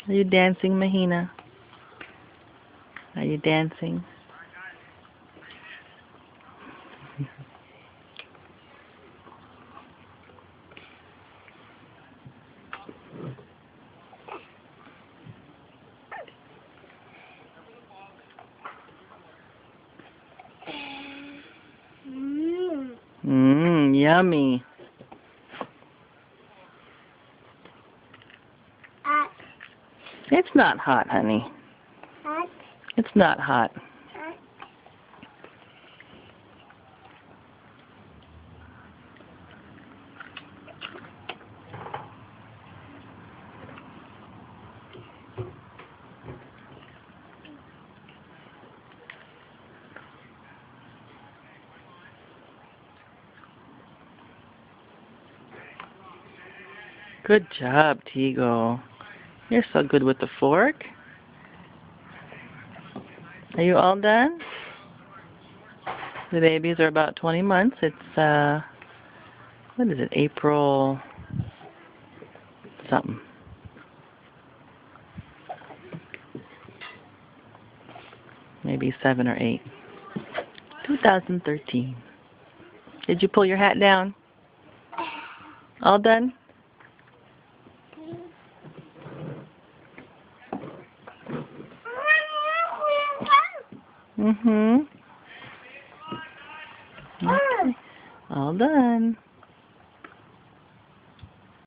Are you dancing, Mahina? Are you dancing? Yummy. Hot. It's not hot, honey. Hot. It's not hot. Hot. Good job, Tego. You're so good with the fork. Are you all done? The babies are about 20 months. It's, what is it, April something. Maybe 7 or 8. 2013. Did you pull your hat down? All done? Mm-hmm. Okay. All done.